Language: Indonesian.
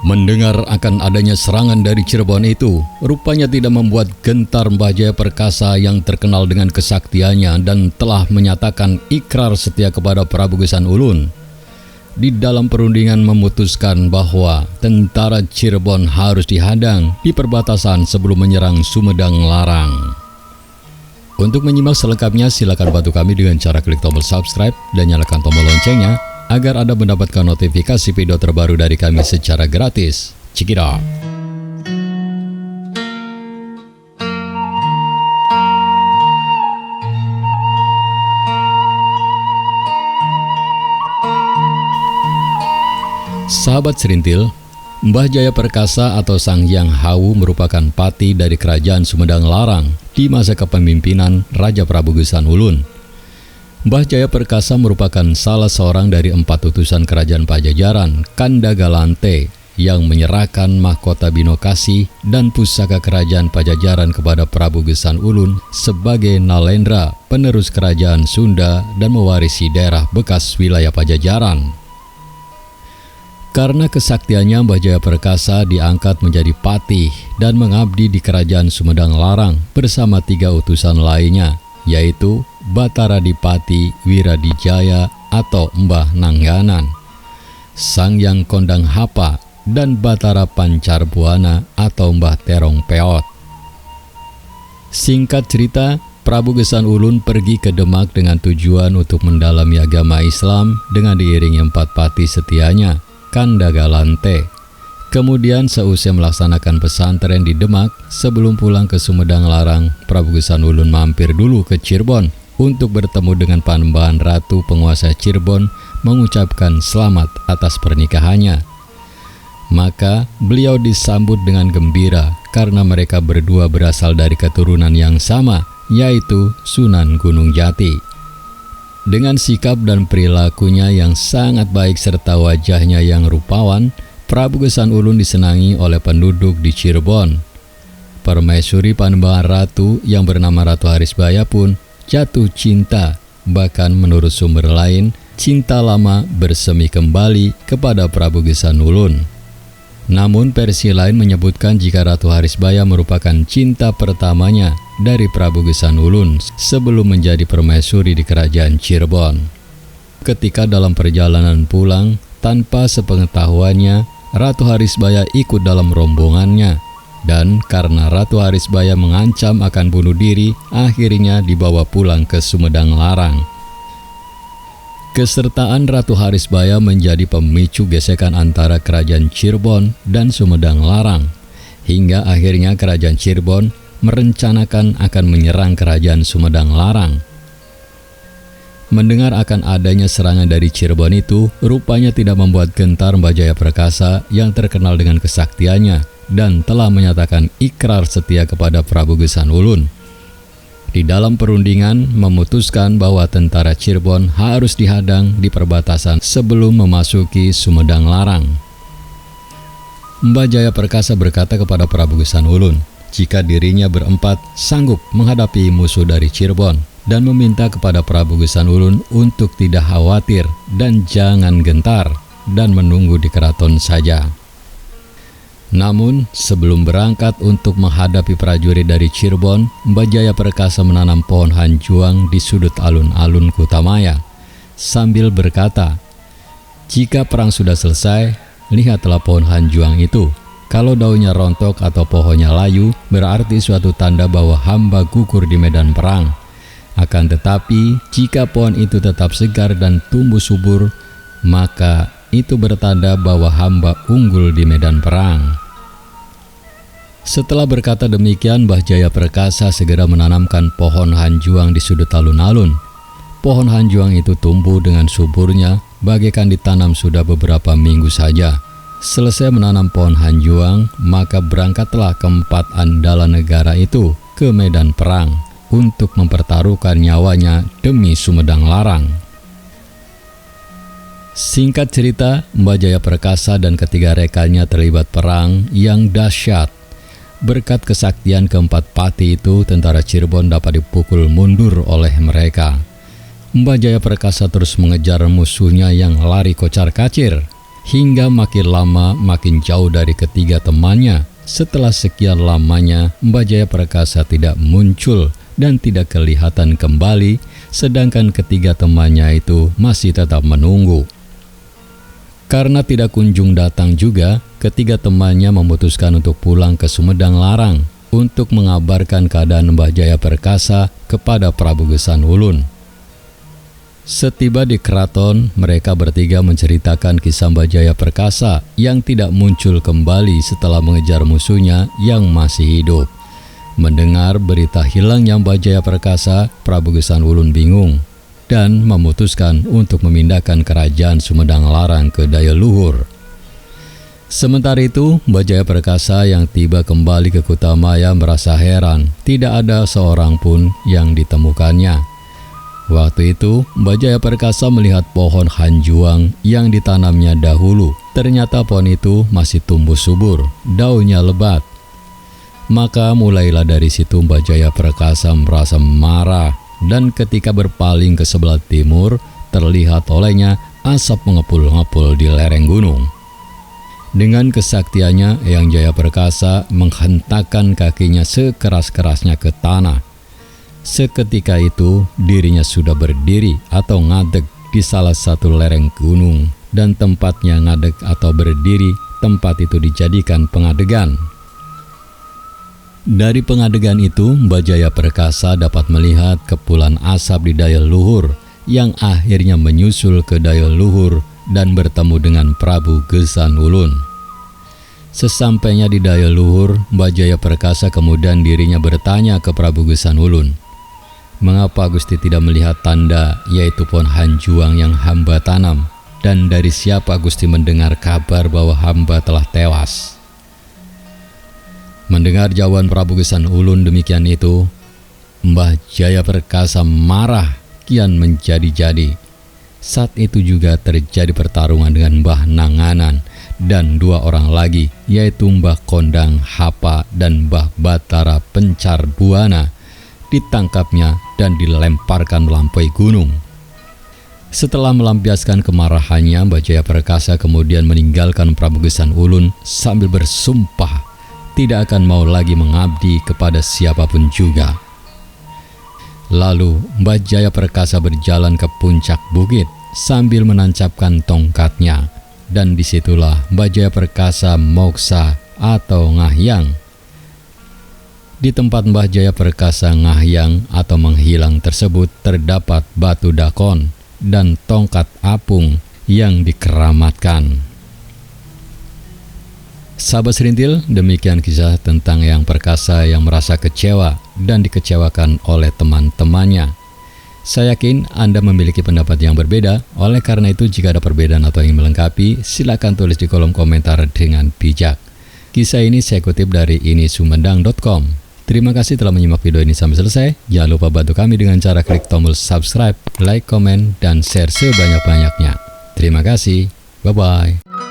Mendengar akan adanya serangan dari Cirebon itu, rupanya tidak membuat gentar Mbah Jaya Perkasa yang terkenal dengan kesaktiannya dan telah menyatakan ikrar setia kepada Prabu Gesan Ulun. Di dalam perundingan memutuskan bahwa tentara Cirebon harus dihadang di perbatasan sebelum menyerang Sumedang Larang. Untuk menyimak selengkapnya, silakan bantu kami dengan cara klik tombol subscribe dan nyalakan tombol loncengnya agar Anda mendapatkan notifikasi video terbaru dari kami secara gratis. Check it out. Sahabat serintil, Mbah Jaya Perkasa atau Sang Hyang Hawu merupakan pati dari kerajaan Sumedang Larang di masa kepemimpinan Raja Prabu Gesan Ulun. Mbah Jaya Perkasa merupakan salah seorang dari 4 utusan kerajaan Pajajaran Kandagalante yang menyerahkan mahkota Binokasi dan pusaka kerajaan Pajajaran kepada Prabu Gesan Ulun sebagai Nalendra, penerus kerajaan Sunda dan mewarisi daerah bekas wilayah Pajajaran. Karena kesaktiannya, Mbah Jaya Perkasa diangkat menjadi patih dan mengabdi di kerajaan Sumedang Larang bersama 3 utusan lainnya, yaitu Batara Dipati Wiradijaya atau Mbah Nangganan, Sang Hyang Kondang Hapa, dan Batara Pancarbuana atau Mbah Terong Peot. Singkat cerita, Prabu Gesan Ulun pergi ke Demak dengan tujuan untuk mendalami agama Islam dengan diiringi 4 pati setianya, Kandagalante. Kemudian seusai melaksanakan pesantren di Demak, sebelum pulang ke Sumedang Larang, Prabu Gesan Ulun mampir dulu ke Cirebon untuk bertemu dengan Panembahan Ratu penguasa Cirebon mengucapkan selamat atas pernikahannya. Maka beliau disambut dengan gembira karena mereka berdua berasal dari keturunan yang sama, yaitu Sunan Gunung Jati. Dengan sikap dan perilakunya yang sangat baik serta wajahnya yang rupawan, Prabu Gesan Ulun disenangi oleh penduduk di Cirebon. Permaisuri Panembahan Ratu yang bernama Ratu Harisbaya pun jatuh cinta, bahkan menurut sumber lain, cinta lama bersemi kembali kepada Prabu Gesan Ulun. Namun versi lain menyebutkan jika Ratu Harisbaya merupakan cinta pertamanya dari Prabu Gesan Ulun sebelum menjadi permaisuri di kerajaan Cirebon. Ketika dalam perjalanan pulang, tanpa sepengetahuannya, Ratu Harisbaya ikut dalam rombongannya. Dan karena Ratu Harisbaya mengancam akan bunuh diri, akhirnya dibawa pulang ke Sumedang Larang. Kesertaan Ratu Harisbaya menjadi pemicu gesekan antara kerajaan Cirebon dan Sumedang Larang, hingga akhirnya kerajaan Cirebon merencanakan akan menyerang kerajaan Sumedang Larang. Mendengar akan adanya serangan dari Cirebon itu, rupanya tidak membuat gentar Mbah Jaya Perkasa yang terkenal dengan kesaktiannya dan telah menyatakan ikrar setia kepada Prabu Gesan Ulun. Di dalam perundingan memutuskan bahwa tentara Cirebon harus dihadang di perbatasan sebelum memasuki Sumedang Larang. Mbah Jaya Perkasa berkata kepada Prabu Gesan Ulun jika dirinya berempat sanggup menghadapi musuh dari Cirebon dan meminta kepada Prabu Gesan Ulun untuk tidak khawatir dan jangan gentar dan menunggu di keraton saja. Namun, sebelum berangkat untuk menghadapi prajurit dari Cirebon, Mbah Jaya Perkasa menanam pohon hanjuang di sudut alun-alun Kutamaya, sambil berkata, "Jika perang sudah selesai, lihatlah pohon hanjuang itu. Kalau daunnya rontok atau pohonnya layu, berarti suatu tanda bahwa hamba gugur di medan perang. Akan tetapi, jika pohon itu tetap segar dan tumbuh subur, maka itu bertanda bahwa hamba unggul di medan perang." Setelah berkata demikian, Mbah Jaya Perkasa segera menanamkan pohon hanjuang di sudut alun-alun. Pohon hanjuang itu tumbuh dengan suburnya, bagaikan ditanam sudah beberapa minggu saja. Selesai menanam pohon hanjuang, maka berangkatlah keempat andalan negara itu ke medan perang untuk mempertaruhkan nyawanya demi Sumedang Larang. Singkat cerita, Mbah Jaya Perkasa dan ketiga rekannya terlibat perang yang dahsyat. Berkat kesaktian keempat pati itu, tentara Cirebon dapat dipukul mundur oleh mereka. Mbah Jaya Perkasa terus mengejar musuhnya yang lari kocar-kacir. hingga makin lama makin jauh dari ketiga temannya. Setelah sekian lamanya, Mbah Jaya Perkasa tidak muncul dan tidak kelihatan kembali, sedangkan ketiga temannya itu masih tetap menunggu. Karena tidak kunjung datang juga, ketiga temannya memutuskan untuk pulang ke Sumedang Larang untuk mengabarkan keadaan Mbah Jaya Perkasa kepada Prabu Gesan Ulun. Setiba di keraton, mereka bertiga menceritakan kisah Mbah Jaya Perkasa yang tidak muncul kembali setelah mengejar musuhnya yang masih hidup. Mendengar berita hilangnya Mbah Jaya Perkasa, Prabu Gesan Ulun bingung dan memutuskan untuk memindahkan kerajaan Sumedang Larang ke Daya Luhur. Sementara itu, Mbah Jaya Perkasa yang tiba kembali ke Kutamaya merasa heran, tidak ada seorang pun yang ditemukannya. Waktu itu, Mbah Jaya Perkasa melihat pohon hanjuang yang ditanamnya dahulu. Ternyata pohon itu masih tumbuh subur, daunnya lebat. Maka mulailah dari situ Mbah Jaya Perkasa merasa marah, dan ketika berpaling ke sebelah timur, terlihat olehnya asap mengepul-ngepul di lereng gunung. Dengan kesaktiannya, Eyang Jaya Perkasa menghentakkan kakinya sekeras-kerasnya ke tanah. Seketika itu, dirinya sudah berdiri atau ngadeg di salah satu lereng gunung, dan tempatnya ngadeg atau berdiri, tempat itu dijadikan pengadegan. Dari pengadegan itu, Mbah Jaya Perkasa dapat melihat kepulan asap di Daya Luhur yang akhirnya menyusul ke Daya Luhur dan bertemu dengan Prabu Gesan Ulun. Sesampainya di Daya Luhur, Mbah Jaya Perkasa kemudian dirinya bertanya ke Prabu Gesan Ulun, "Mengapa Gusti tidak melihat tanda, yaitu pohon hanjuang yang hamba tanam? Dan dari siapa Gusti mendengar kabar bahwa hamba telah tewas?" Mendengar jawaban Prabu Gesan Ulun demikian itu, Mbah Jaya Perkasa marah kian menjadi-jadi. Saat itu juga terjadi pertarungan dengan Mbah Nanganan dan dua orang lagi, yaitu Mbah Kondang Hapa dan Mbah Batara Pencar Buana. Ditangkapnya dan dilemparkan melampaui gunung. Setelah melampiaskan kemarahannya, Mbah Jaya Perkasa kemudian meninggalkan Prabu Gesan Ulun sambil bersumpah tidak akan mau lagi mengabdi kepada siapapun juga. Lalu Mbah Jaya Perkasa berjalan ke puncak bukit sambil menancapkan tongkatnya, dan disitulah Mbah Jaya Perkasa moksa atau ngahyang. Di tempat Mbah Jaya Perkasa ngahyang atau menghilang tersebut terdapat batu dakon dan tongkat apung yang dikeramatkan. Sahabat Serintil, demikian kisah tentang Eyang Perkasa yang merasa kecewa dan dikecewakan oleh teman-temannya. Saya yakin Anda memiliki pendapat yang berbeda, oleh karena itu jika ada perbedaan atau ingin melengkapi, silakan tulis di kolom komentar dengan bijak. Kisah ini saya kutip dari inisumedang.com. Terima kasih telah menyimak video ini sampai selesai. Jangan lupa bantu kami dengan cara klik tombol subscribe, like, komen, dan share sebanyak-banyaknya. Terima kasih. Bye-bye.